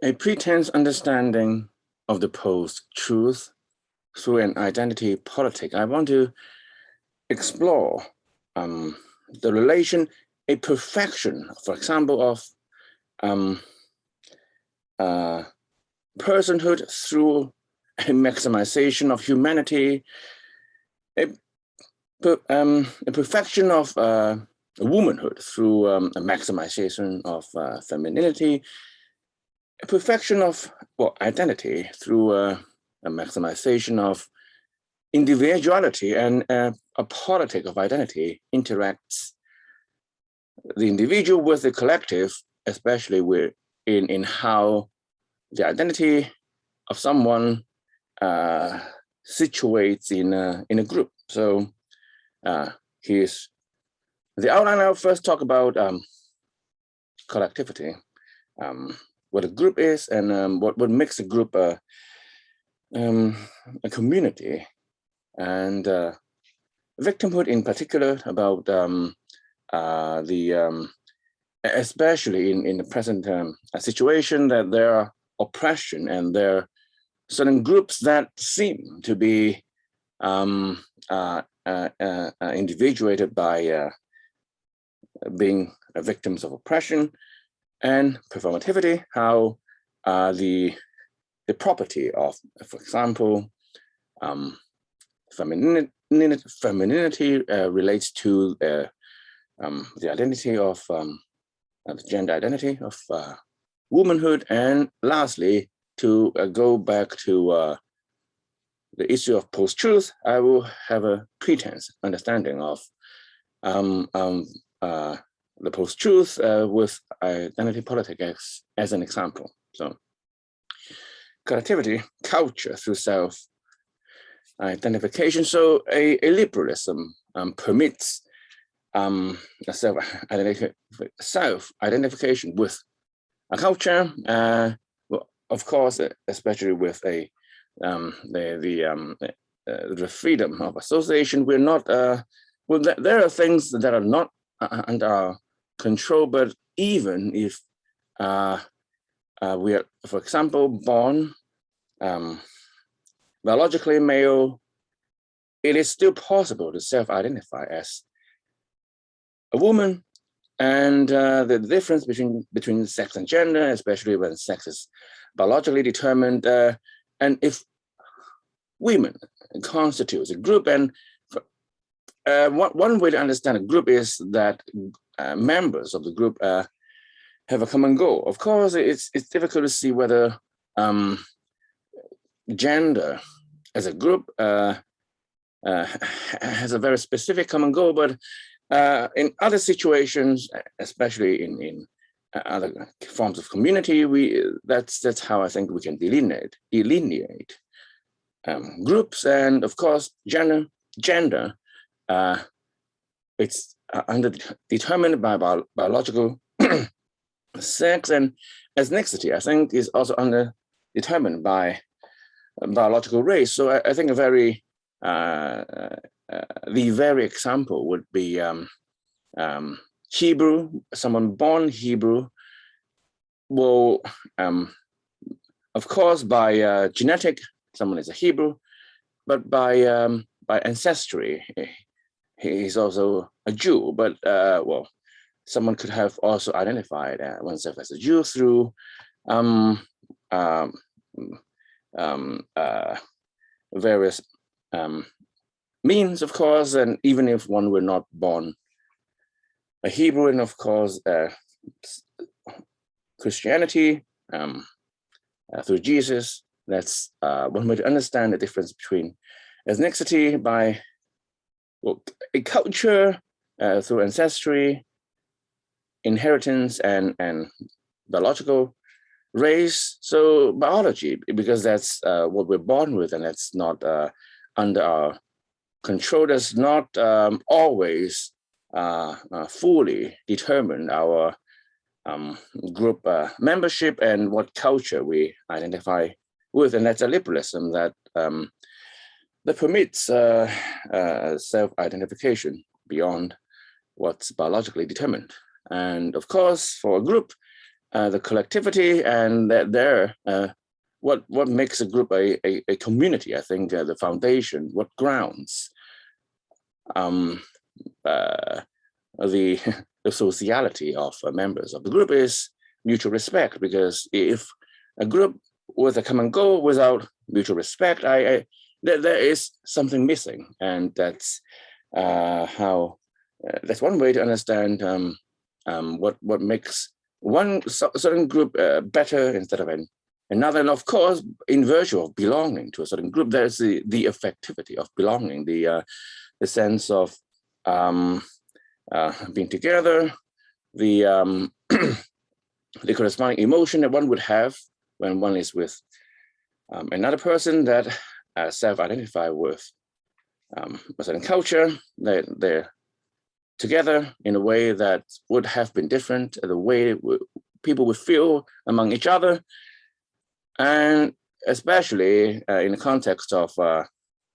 A pretense understanding of the post-truth through an identity politic. I want to explore the relation, a perfection, for example, of personhood through a maximization of humanity, a perfection of womanhood through a maximization of femininity, a perfection of identity through a maximization of individuality, and a politic of identity interacts the individual with the collective, especially in how the identity of someone situates in a group. So here's the outline. I'll first talk about collectivity, what a group is, and what makes a group a community, and victimhood in particular, about especially in the present situation, that there are oppression and there are certain groups that seem to be individuated by being victims of oppression, and performativity, how the property of, for example, femininity relates to the identity of the gender identity of womanhood, and lastly, to go back to the issue of post-truth, I will have a pretense understanding of the post-truth with identity politics as an example. So, collectivity, culture through self-identification. So, a liberalism permits self-identification with a culture. Well, of course, especially with the freedom of association. We're not well. There are things that are not under our control, but even if we are, for example, born biologically male, it is still possible to self-identify as a woman. And the difference between sex and gender, especially when sex is biologically determined, and if women constitutes a group, and one way to understand a group is that members of the group have a common goal. Of course, it's difficult to see whether gender as a group has a very specific common goal, but in other situations, especially in other forms of community, that's how I think we can delineate groups. And of course, gender it's underdetermined by biological sex, and ethnicity, I think, is also underdetermined by biological race. So I think the very example would be Hebrew. Someone born Hebrew will, of course, by genetic, someone is a Hebrew, but by ancestry, he's also a Jew. But well, someone could have also identified oneself as a Jew through various means, of course, and even if one were not born a Hebrew, and of course Christianity through Jesus, that's one way to understand the difference between ethnicity by a culture through ancestry, inheritance, and biological race. So biology, because that's what we're born with, and that's not under our control, does not always fully determine our group membership and what culture we identify with. And that's a liberalism that permits self-identification beyond what's biologically determined. And of course, for a group, the collectivity, and what makes a group a community. I think the foundation, what grounds the the sociality of members of the group is mutual respect. Because if a group with a common goal without mutual respect, there is something missing, and that's how that's one way to understand what makes one certain group better instead of another. And of course, in virtue of belonging to a certain group, there's the effectivity of belonging, the sense of being together, the the corresponding emotion that one would have when one is with another person that self-identify with a certain culture. They're together in a way that would have been different, the way people would feel among each other, and especially in the context of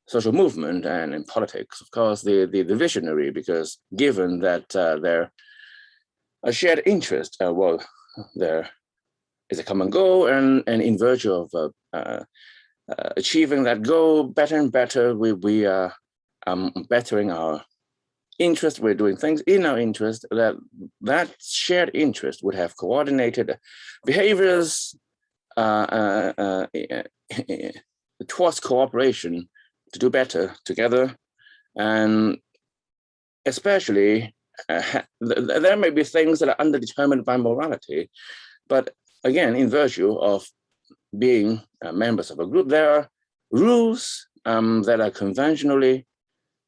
social movement and in politics, of course, the visionary, because given that there a shared interest, well, there is a common goal, and in virtue of achieving that goal better and better, we are bettering our interest. We're doing things in our interest. That shared interest would have coordinated behaviors towards cooperation to do better together. And especially there may be things that are underdetermined by morality, but again, in virtue of being members of a group, there are rules that are conventionally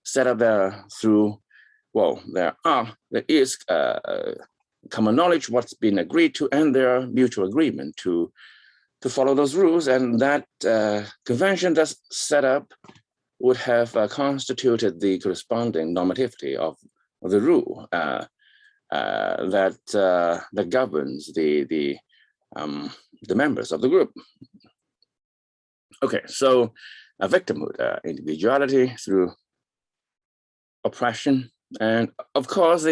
set up there through, well, there is common knowledge, what's been agreed to, and there are mutual agreement to follow those rules. And that convention that's set up would have constituted the corresponding normativity of the rule that governs the members of the group. Okay, so victimhood, individuality through oppression, and of course,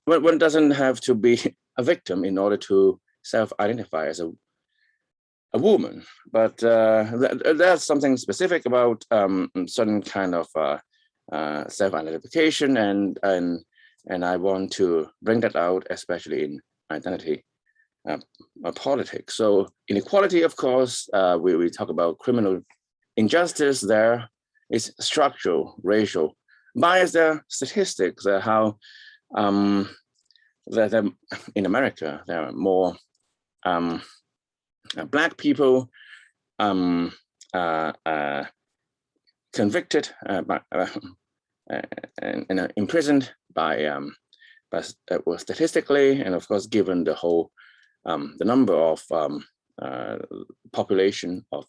one doesn't have to be a victim in order to self-identify as a woman, but there's something specific about certain kind of self-identification, and I want to bring that out, especially in identity politics. So inequality, of course, we talk about criminal injustice. There is structural racial bias. There are statistics how that in America there are more Black people convicted and imprisoned by statistically, and of course, given the whole the number of population of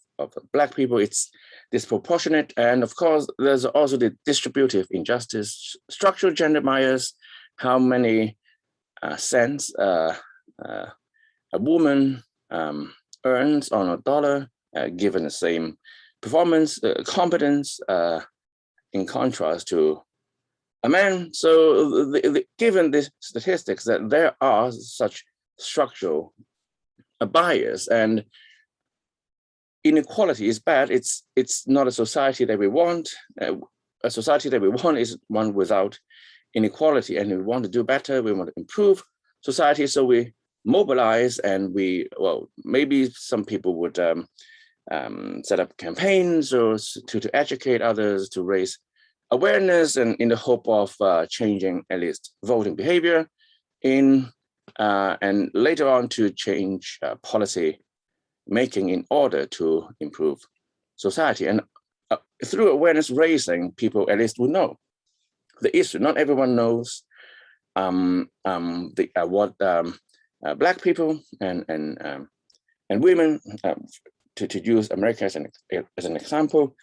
Black people, it's disproportionate. And of course, there's also the distributive injustice, structural gender bias, how many cents a woman earns on a dollar given the same performance, competence, in contrast to a man. So given these statistics that there are such structural bias, and inequality is bad, it's not a society that we want. A society that we want is one without inequality, and we want to do better, we want to improve society. So we mobilize, and maybe some people would set up campaigns or to educate others, to raise awareness, and in the hope of changing at least voting behavior and later on to change policy making in order to improve society. And through awareness raising, people at least would know the issue. Not everyone knows what Black people and women, to use America as an example,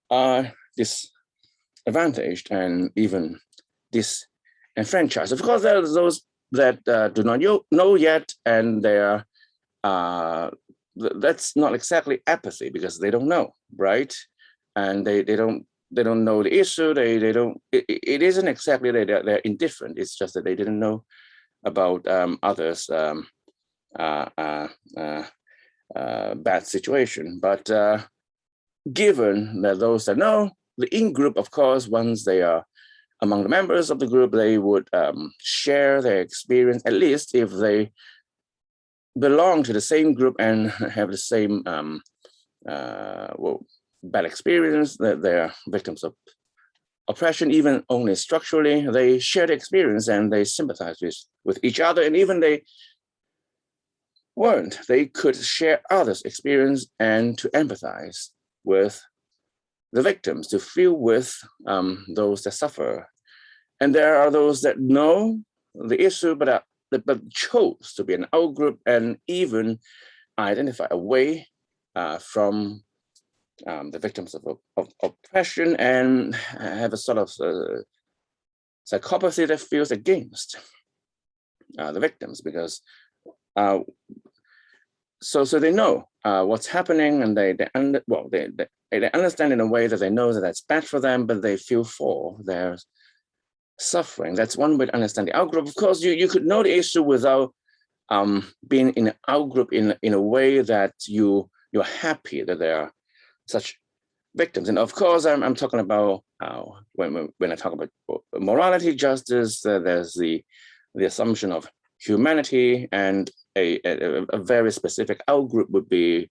are disadvantaged and even disenfranchised. Of course, there are those that do not know yet, and they are that's not exactly apathy, because they don't know, right? And they don't know the issue. They don't. It isn't exactly they're indifferent. It's just that they didn't know about others' bad situation. But given that those that know, the in-group, of course, once they are among the members of the group, they would share their experience, at least if they belong to the same group and have the same bad experience, that they're victims of oppression, even only structurally. They share the experience and they sympathize with each other, and even they weren't, they could share others' experience and to empathize with the victims, to feel with those that suffer. And there are those that know the issue, but chose to be an out-group and even identify away from the victims of oppression, and have a sort of psychopathy that feels against the victims, because so they know what's happening, and they understand in a way that they know that that's bad for them, but they feel for their suffering. That's one way to understand the outgroup. Of course, you could know the issue without being in an outgroup in a way that you're happy that there are such victims. And of course, I'm talking about when I talk about morality, justice, there's the assumption of humanity, and a very specific outgroup would be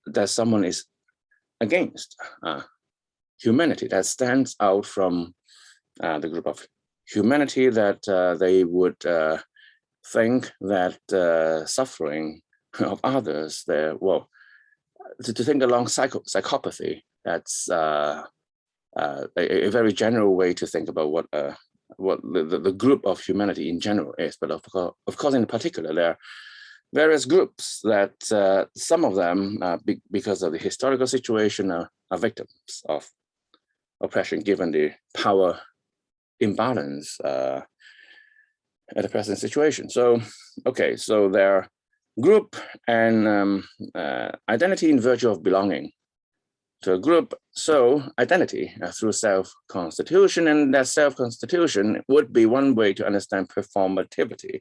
that someone is against humanity, that stands out from the group of humanity, that they would think that suffering of others, to think along psychopathy, that's a very general way to think about what the group of humanity in general is. But of course, in particular, there are various groups that some of them, because of the historical situation, are victims of oppression, given the power imbalance at the present situation. So, okay, so there are group and identity in virtue of belonging to a group. So identity through self-constitution, and that self-constitution would be one way to understand performativity.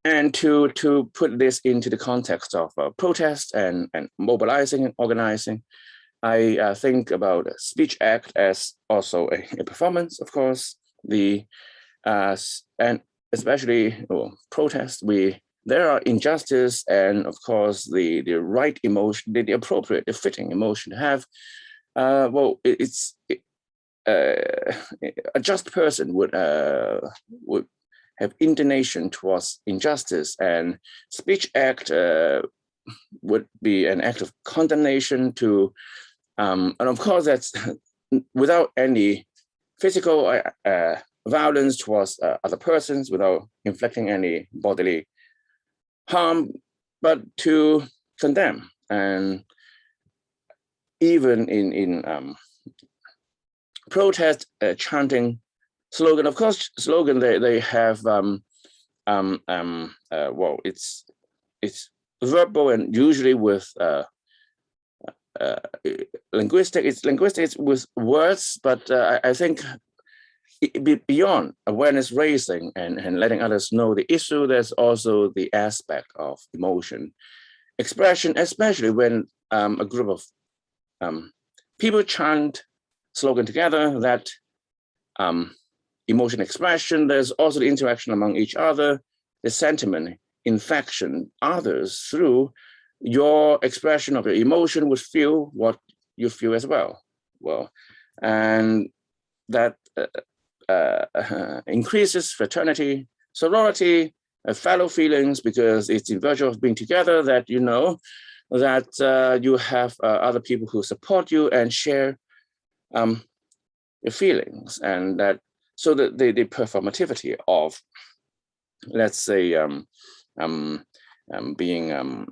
And to put this into the context of protest and mobilizing and organizing, I think about a speech act as also a performance, of course. And especially protest, there are injustice, and of course the right emotion, the appropriate, the fitting emotion to have. A just person would have indignation towards injustice, and speech act would be an act of condemnation to, and of course that's without any physical violence towards other persons, without inflicting any bodily harm, but to condemn. And even in protest, chanting slogan, of course, slogan, they have it's verbal and usually with linguistic. It's linguistic, it's with words, but I think beyond awareness raising and letting others know the issue, there's also the aspect of emotion expression, especially when a group of people chant slogan together, that emotion expression. There's also the interaction among each other, the sentiment, infection, others through your expression of your emotion would feel what you feel as well. And that increases fraternity, sorority, fellow feelings, because it's in virtue of being together that you know that you have other people who support you and share your feelings, and that so that the performativity of, let's say, being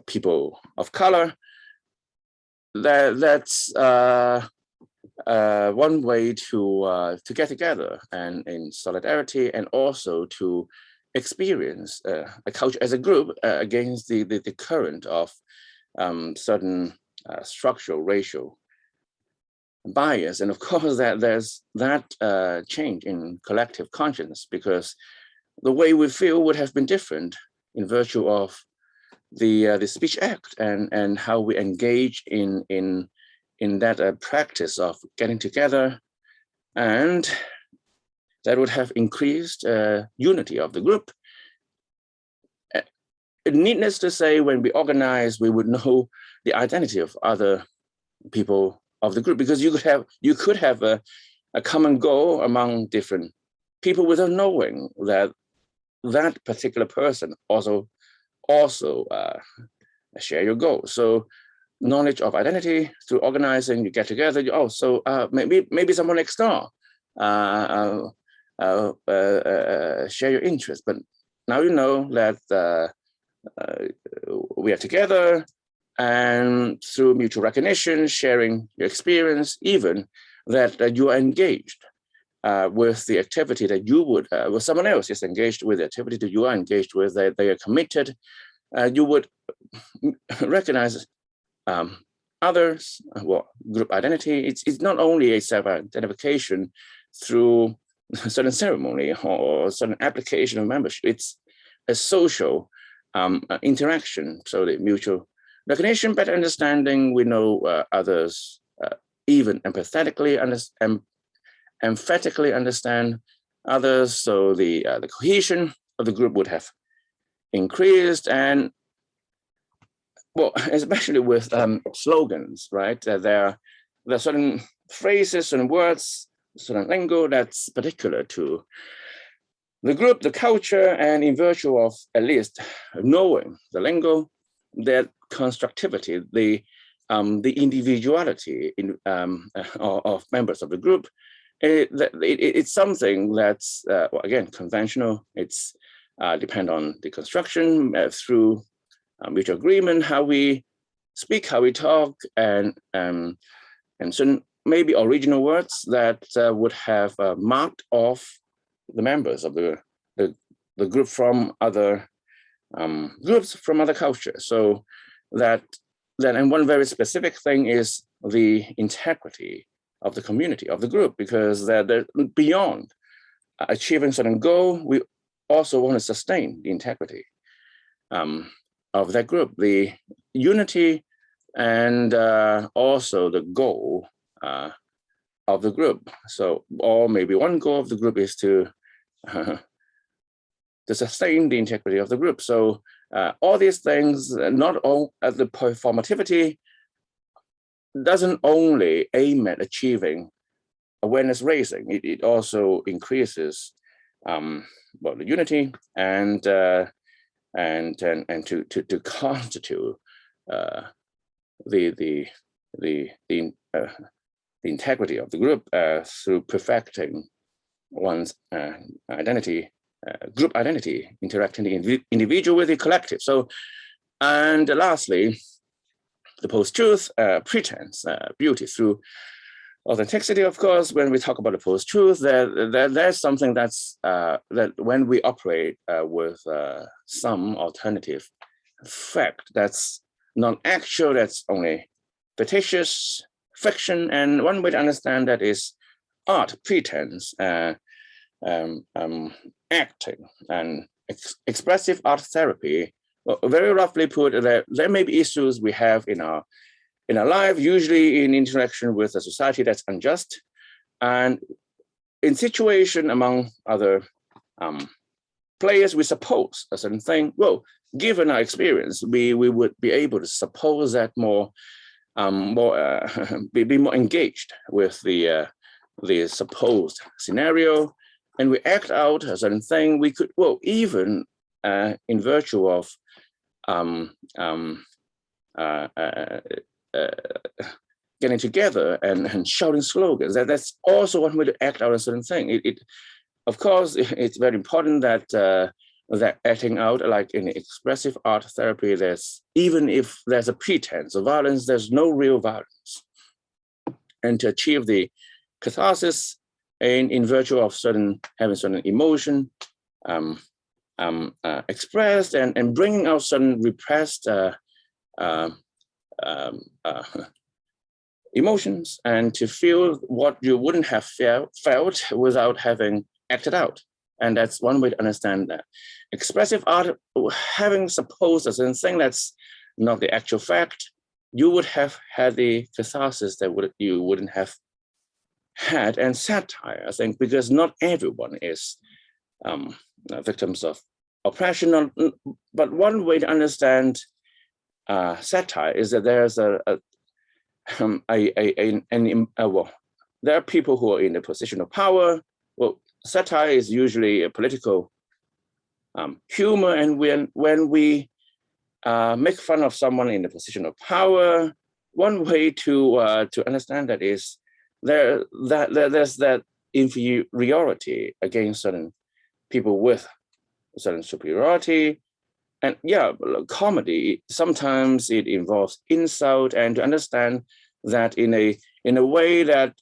people of color, that's one way to get together and in solidarity, and also to experience a culture as a group against the current of certain structural racial bias. And of course that there's that change in collective conscience, because the way we feel would have been different in virtue of the speech act and how we engage in that practice of getting together, and that would have increased unity of the group. Needless to say, when we organize, we would know the identity of other people of the group, because you could have a common goal among different people without knowing that that particular person also share your goal. So knowledge of identity through organizing, you get together. Maybe someone next door share your interest, but now you know that we are together, and through mutual recognition, sharing your experience, even that you are engaged with the activity that you would, with someone else is engaged with the activity that you are engaged with, that they are committed, you would recognize others, group identity. It's not only a self-identification through a certain ceremony or certain application of membership. It's a social interaction. So the mutual recognition, better understanding, we know others even emphatically understand others. So the cohesion of the group would have increased, and especially with slogans, right? There are certain phrases and words, certain lingo that's particular to the group, the culture, and in virtue of at least knowing the lingo, that constructivity, the individuality of members of the group, it's something that's again conventional. It's depend on the construction through mutual agreement, how we speak, how we talk, and certain maybe original words that would have marked off the members of the group from other groups from other cultures. So and one very specific thing is the integrity of the community, of the group, because they're beyond achieving certain goal, we also want to sustain the integrity of that group, the unity, and also the goal of the group. So, or maybe one goal of the group is to sustain the integrity of the group. So all these things, not all the performativity doesn't only aim at achieving awareness raising, it also increases the unity and to constitute the integrity of the group through perfecting one's identity, group identity, interacting the individual with the collective. So, and lastly, the post-truth, pretense, beauty through authenticity. Of course, when we talk about the post-truth, there's something that's that when we operate with some alternative fact that's non-actual, that's only fictitious, fiction, and one way to understand that is art, pretense, acting, and expressive art therapy. Well, very roughly put, there may be issues we have in our life, usually in interaction with a society that's unjust, and in situation among other players, we suppose a certain thing. Well, given our experience, we would be able to suppose that be more engaged with the supposed scenario, and we act out a certain thing. We could, well, even in virtue of getting together and shouting slogans, that's also one way to act out a certain thing. Of course, it's very important that that acting out, like in expressive art therapy, even if there's a pretense of violence, there's no real violence. And to achieve the catharsis in virtue of having certain emotion expressed and bringing out certain repressed emotions, and to feel what you wouldn't have felt without having acted out. And that's one way to understand that. Expressive art, having supposed a certain thing that's not the actual fact, you would have had the catharsis that you wouldn't have had. And satire, I think, because not everyone is victims of oppression. But one way to understand satire is that there's there are people who are in a position of power. Well, satire is usually a political humor, and when we make fun of someone in a position of power, one way to understand that is there's that inferiority against certain people with certain superiority. And yeah, comedy, sometimes it involves insult, and to understand that in a way that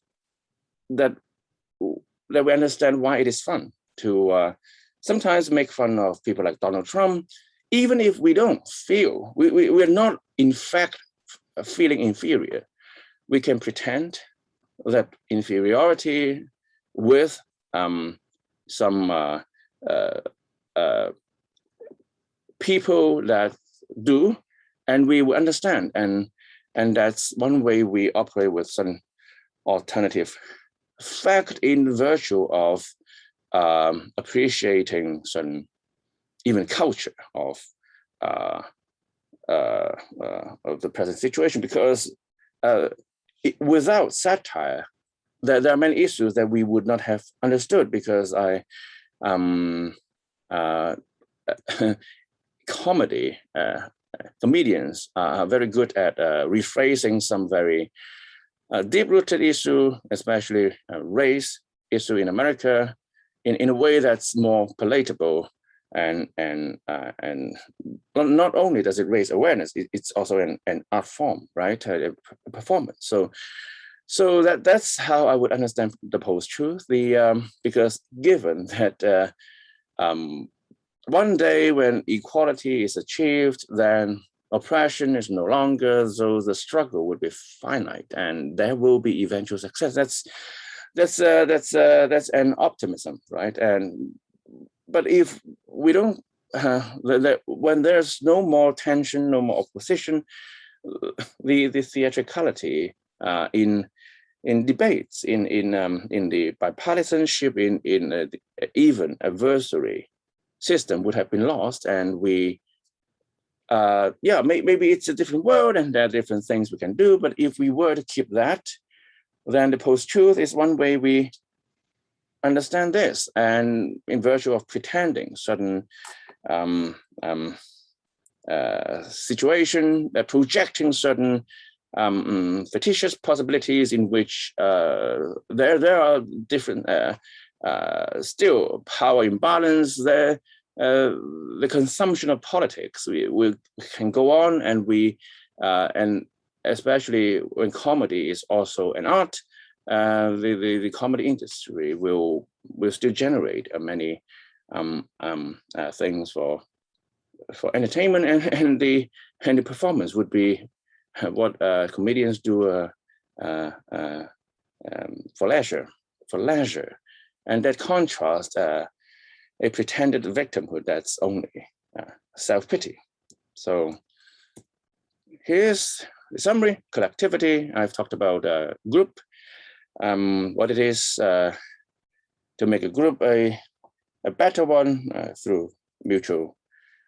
we understand why it is fun to sometimes make fun of people like Donald Trump, even if we don't feel, we're not in fact feeling inferior. We can pretend that inferiority with some people that do, and we will understand. And that's one way we operate with some alternative fact in virtue of appreciating some even culture of the present situation, because without satire, there are many issues that we would not have understood, because comedians are very good at rephrasing some very deep-rooted issue, especially race issue in America, in a way that's more palatable, and not only does it raise awareness, it's also an art form, right? A performance. So that's how I would understand the post-truth. Because given that one day when equality is achieved, then oppression is no longer, so the struggle would be finite, and there will be eventual success. That's an optimism, right? But if we don't, when there's no more tension, no more opposition, the theatricality in debates, in the bipartisanship, in even adversary system would have been lost, and we, maybe it's a different world and there are different things we can do, but if we were to keep that, then the post-truth is one way we understand this, and in virtue of pretending certain situation, projecting certain fictitious possibilities in which there are different still power imbalance there. The consumption of politics, we can go on, and and especially when comedy is also an art, the comedy industry will still generate many things for entertainment, and the performance would be what comedians do for leisure, and that contrast a pretended victimhood that's only self-pity. So here's the summary: collectivity. I've talked about group, what it is to make a group a better one through mutual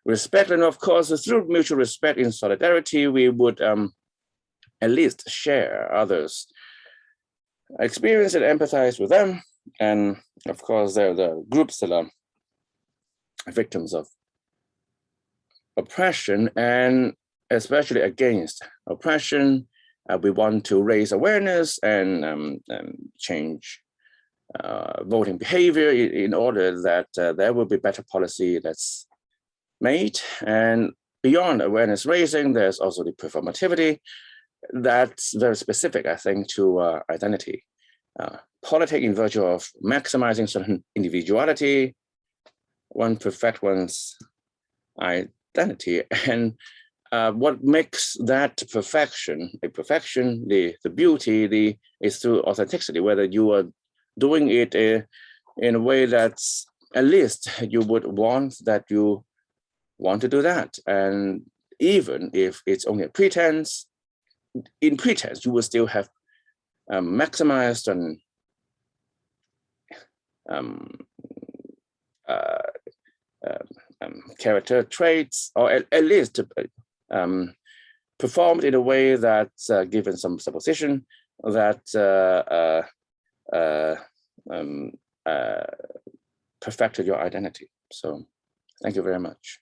respect. And of course, through mutual respect in solidarity, we would at least share others' experience and empathize with them. And of course, there are the groups that are victims of oppression, and especially against oppression. We want to raise awareness and change voting behavior in order that there will be better policy that's made. And beyond awareness raising, there's also the performativity that's very specific, I think, to identity. Politic in virtue of maximizing certain individuality, one perfect one's identity, and what makes that perfection a perfection, the beauty, is through authenticity. Whether you are doing it in a way that's at least you would want that you want to do that. And even if it's only a pretense, in pretense, you will still have maximized and character traits, or at least performed in a way that, given some supposition, that perfected your identity. So thank you very much.